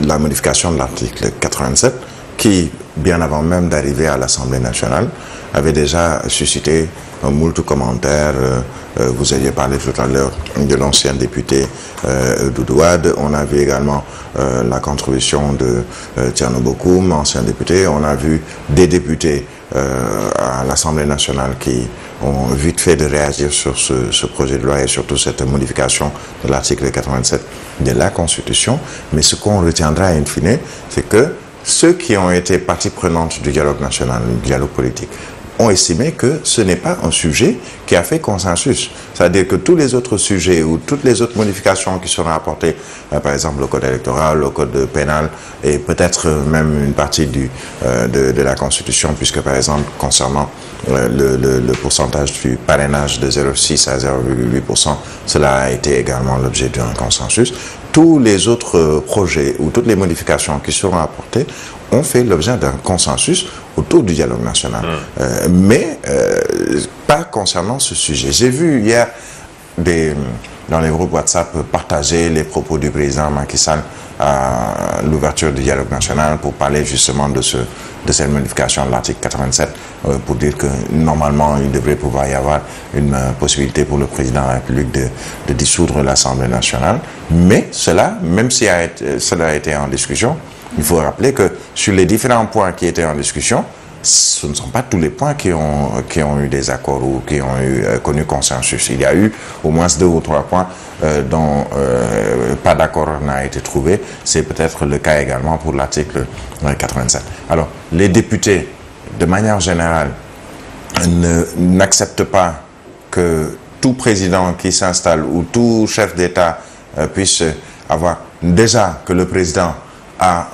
la modification de l'article 87 qui, bien avant même d'arriver à l'Assemblée nationale, avait déjà suscité moult commentaires. Vous aviez parlé tout à l'heure de l'ancien député Doudou Wade. On a vu également la contribution de Thierno Bokoum, ancien député. On a vu des députés à l'Assemblée nationale qui ont vite fait de réagir sur ce projet de loi et surtout cette modification de l'article 87 de la Constitution. Mais ce qu'on retiendra in fine, c'est que ceux qui ont été partie prenante du dialogue national, du dialogue politique, ont estimé que ce n'est pas un sujet qui a fait consensus. C'est-à-dire que tous les autres sujets ou toutes les autres modifications qui seront apportées, par exemple le code électoral, le code pénal et peut-être même une partie de la Constitution, puisque par exemple concernant le pourcentage du parrainage de 0,6 à 0,8%, cela a été également l'objet d'un consensus. Tous les autres projets ou toutes les modifications qui seront apportées ont fait l'objet d'un consensus autour du dialogue national. Mais pas concernant ce sujet. J'ai vu hier dans les groupes WhatsApp partager les propos du président Macky Sall à l'ouverture du dialogue national pour parler justement de cette modification de l'article 87 pour dire que normalement il devrait pouvoir y avoir une possibilité pour le président de la République de dissoudre l'Assemblée nationale. Mais cela, même si cela a été en discussion, il faut rappeler que sur les différents points qui étaient en discussion, ce ne sont pas tous les points qui ont eu des accords ou qui ont connu consensus. Il y a eu au moins 2 ou 3 points dont pas d'accord n'a été trouvé. C'est peut-être le cas également pour l'article 87. Alors, les députés, de manière générale, n'acceptent pas que tout président qui s'installe ou tout chef d'État puisse avoir déjà que le président a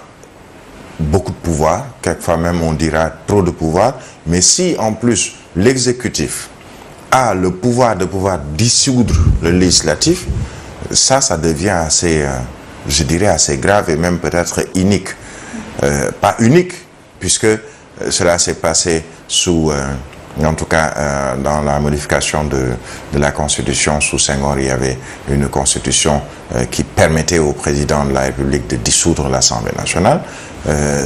beaucoup de pouvoir, quelquefois même on dira trop de pouvoir, mais si en plus l'exécutif a le pouvoir de pouvoir dissoudre le législatif, ça devient assez, je dirais assez grave et même peut-être inique. Pas unique, puisque cela s'est passé sous, en tout cas dans la modification de la Constitution, sous Senghor, il y avait une Constitution qui permettait au président de la République de dissoudre l'Assemblée nationale.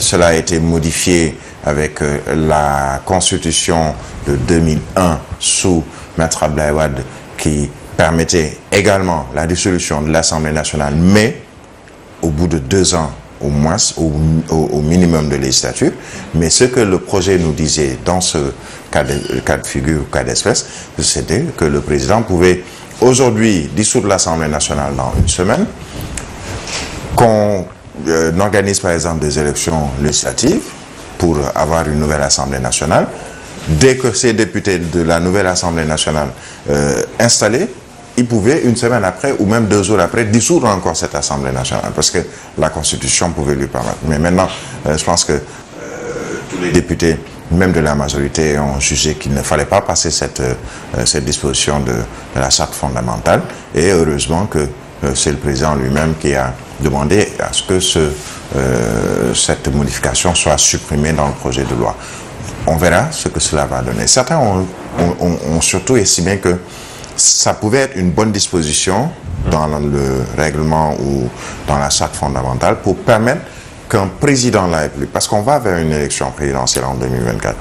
Cela a été modifié avec la Constitution de 2001 sous Maître Abdoulaye Wade qui permettait également la dissolution de l'Assemblée nationale, mais au bout de 2 ans au moins, au minimum de législature. Mais ce que le projet nous disait dans ce cas de figure ou cas d'espèce, c'était que le président pouvait aujourd'hui dissoudre l'Assemblée nationale dans 1 semaine, qu'on organise par exemple des élections législatives pour avoir une nouvelle Assemblée nationale. Dès que ces députés de la nouvelle Assemblée nationale installés, ils pouvaient 1 semaine après ou même 2 jours après dissoudre encore cette Assemblée nationale parce que la Constitution pouvait lui permettre. Mais maintenant, je pense que tous les députés, même de la majorité, ont jugé qu'il ne fallait pas passer cette disposition de la charte fondamentale et heureusement que c'est le président lui-même qui a demandé à ce que cette modification soit supprimée dans le projet de loi. On verra ce que cela va donner. Certains ont surtout estimé que ça pouvait être une bonne disposition dans le règlement ou dans la charte fondamentale pour permettre qu'un président de la République, parce qu'on va vers une élection présidentielle en 2024,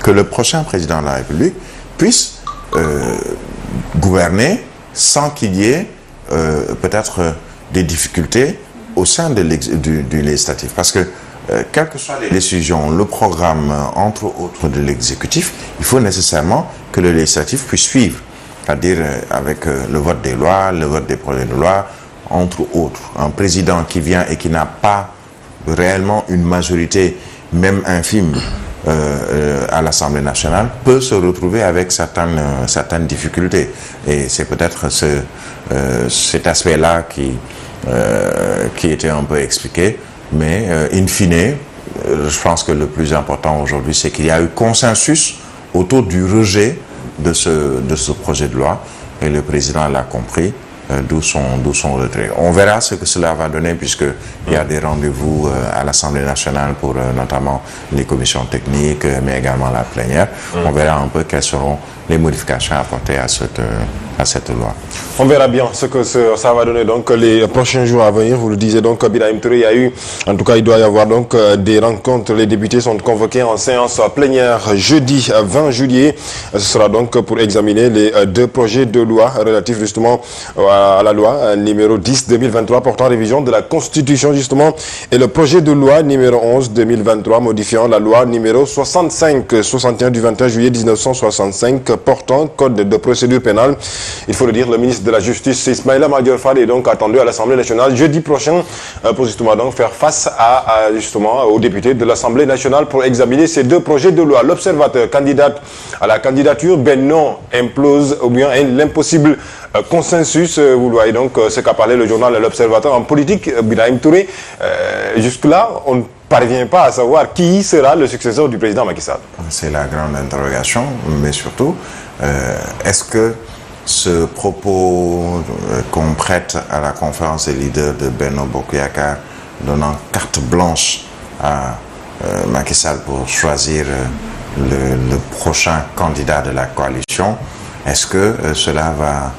que le prochain président de la République puisse gouverner sans qu'il y ait peut-être des difficultés au sein du législatif. Parce que quelles que soient les décisions, le programme, entre autres, de l'exécutif, il faut nécessairement que le législatif puisse suivre. C'est-à-dire avec le vote des lois, le vote des projets de loi, entre autres. Un président qui vient et qui n'a pas réellement une majorité, même infime, à l'Assemblée nationale, peut se retrouver avec certaines difficultés. Et c'est peut-être cet aspect-là qui était un peu expliqué. Mais in fine, je pense que le plus important aujourd'hui, c'est qu'il y a eu consensus autour du rejet de ce projet de loi et le président l'a compris, d'où son retrait. On verra ce que cela va donner puisqu'il y a des rendez-vous à l'Assemblée nationale pour notamment les commissions techniques mais également la plénière. On verra un peu quelles seront les modifications apportées à à cette loi. On verra bien ce que ça va donner donc les prochains jours à venir. Vous le disiez donc, Birahim Touré, il y a eu, en tout cas il doit y avoir donc des rencontres. Les députés sont convoqués en séance plénière jeudi 20 juillet. Ce sera donc pour examiner les deux projets de loi relatifs justement à la loi numéro 10-2023 portant révision de la Constitution justement et le projet de loi numéro 11-2023 modifiant la loi numéro 65-61 du 21 juillet 1965 portant code de procédure pénale. Il faut le dire, le ministre de la Justice, Ismaïla Madior Fall, est donc attendu à l'Assemblée nationale jeudi prochain pour justement donc faire face justement aux députés de l'Assemblée nationale pour examiner ces deux projets de loi. L'observateur candidate à la candidature, Benno implose ou bien l'impossible consensus. Vous voyez donc ce qu'a parlé le journal L'Observateur en politique, Birahim Touré. Jusque-là, on ne parvient pas à savoir qui sera le successeur du président Macky Sall. C'est la grande interrogation, mais surtout, est-ce que ce propos qu'on prête à la conférence des leaders de Benno Bokk Yakaar, donnant carte blanche à Macky Sall pour choisir le prochain candidat de la coalition, est-ce que cela va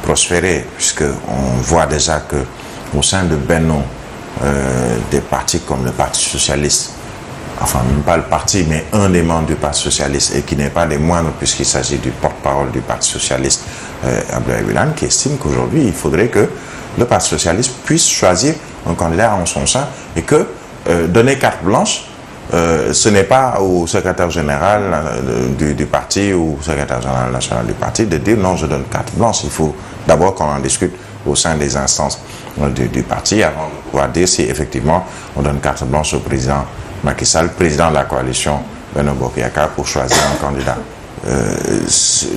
prospérer, puisqu'on voit déjà que au sein de Benno, des partis comme le Parti Socialiste, enfin même pas le parti, mais un des membres du Parti Socialiste, et qui n'est pas des moindres puisqu'il s'agit du porte-parole du Parti Socialiste, Abdoulaye Wilane, qui estime qu'aujourd'hui il faudrait que le Parti Socialiste puisse choisir un candidat en son sein, et que donner carte blanche, ce n'est pas au secrétaire général du parti ou au secrétaire général national du parti de dire non, je donne carte blanche. Il faut d'abord qu'on en discute au sein des instances du parti avant de pouvoir dire si effectivement on donne carte blanche au président Macky Sall, président de la coalition Benno Bokk Yakaar, pour choisir un candidat.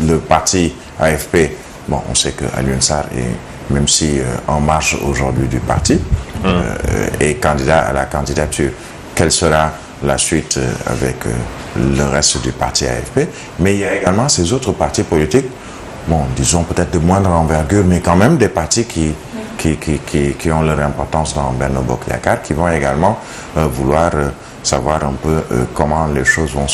Le parti AFP, bon, on sait que Alioune Sarr est, même si en marge aujourd'hui du parti, est candidat à la candidature. Quelle sera la suite avec le reste du parti AFP? Mais il y a également ces autres partis politiques, bon, disons peut-être de moindre envergure, mais quand même des partis qui ont leur importance dans Benno Bokk Yakaar, qui vont également vouloir savoir un peu comment les choses vont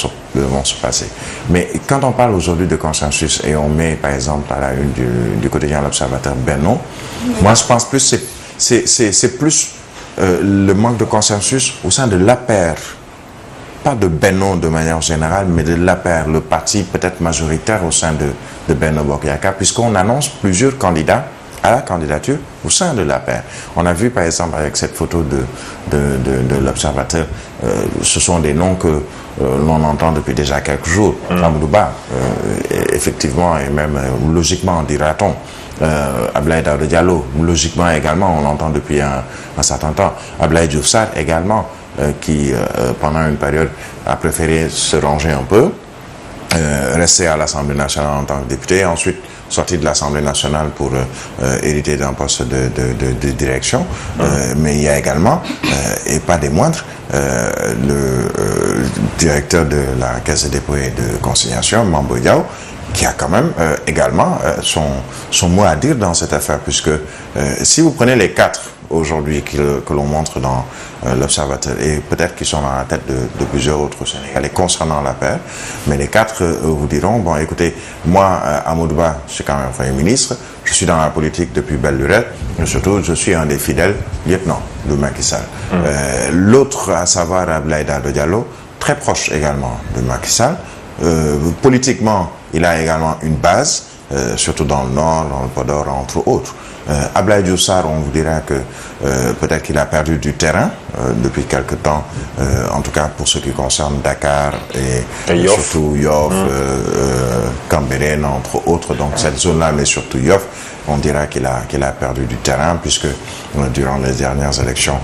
se passer. Mais quand on parle aujourd'hui de consensus et on met par exemple à la une du quotidien L'Observateur Benno, moi je pense plus c'est plus le manque de consensus au sein de l'APR, pas de Benno de manière générale, mais de l'APR, le parti peut-être majoritaire au sein de Benno Bokk Yakaar, puisqu'on annonce plusieurs candidats à la candidature au sein de l'APR. On a vu par exemple avec cette photo de l'Observateur, ce sont des noms que l'on entend depuis déjà quelques jours. Amadou Ba, effectivement, et même logiquement, dira-t-on. Abdoulaye Daouda Diallo, logiquement également, on l'entend depuis un certain temps. Abdoulaye Diouf Sarr également, qui pendant une période a préféré se ranger un peu, rester à l'Assemblée nationale en tant que député, ensuite sorti de l'Assemblée nationale pour hériter d'un poste de direction. Mais il y a également, et pas des moindres, le directeur de la Caisse de dépôt et de consignation, Mambo Diaw, qui a quand même également son mot à dire dans cette affaire, puisque si vous prenez les quatre aujourd'hui que l'on montre dans l'Observateur, et peut-être qu'ils sont dans la tête de plusieurs autres Sénégalais concernant l'affaire, mais les quatre vous diront, bon écoutez, moi Amadou Ba, je suis quand même Premier ministre, je suis dans la politique depuis belle lurette, mais surtout je suis un des fidèles lieutenants de Macky Sall. L'autre, à savoir Abdoulaye Daouda Diallo, très proche également de Macky Sall, politiquement il a également une base, surtout dans le Nord, dans le Podor, entre autres. Abdoulaye Diouf Sarr, on vous dira que peut-être qu'il a perdu du terrain depuis quelque temps, en tout cas pour ce qui concerne Dakar et surtout Yoff, Cambérène, entre autres. Donc cette zone-là, mais surtout Yoff, on dira qu'il a perdu du terrain, puisque durant les dernières élections,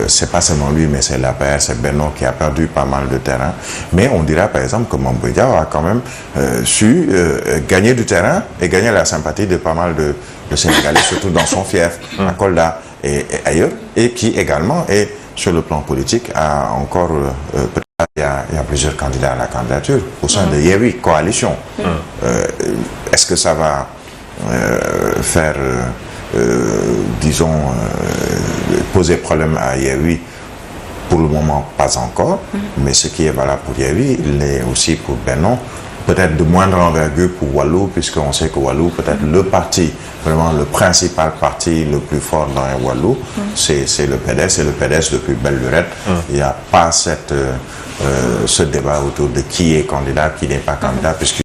c'est pas seulement lui, mais c'est l'APR, c'est Benno qui a perdu pas mal de terrain. Mais on dira par exemple que Mambo Diaw a quand même su gagner du terrain et gagner la sympathie de pas mal de Sénégalais, surtout dans son fief, à Kolda et ailleurs, et qui également est sur le plan politique a encore peut-être il y a plusieurs candidats à la candidature au sein de Yewwi Coalition. Est-ce que ça va faire, disons, poser problème à Yewwi? Pour le moment, pas encore, mais ce qui est valable pour Yewwi, il l'est aussi pour Benno, peut-être de moindre envergure pour Wallu, puisqu'on sait que Wallu, peut-être le parti, vraiment le principal parti le plus fort dans un Wallu, c'est le PDS, et le PDS depuis belle lurette. Il n'y a pas ce débat autour de qui est candidat, qui n'est pas candidat, puisque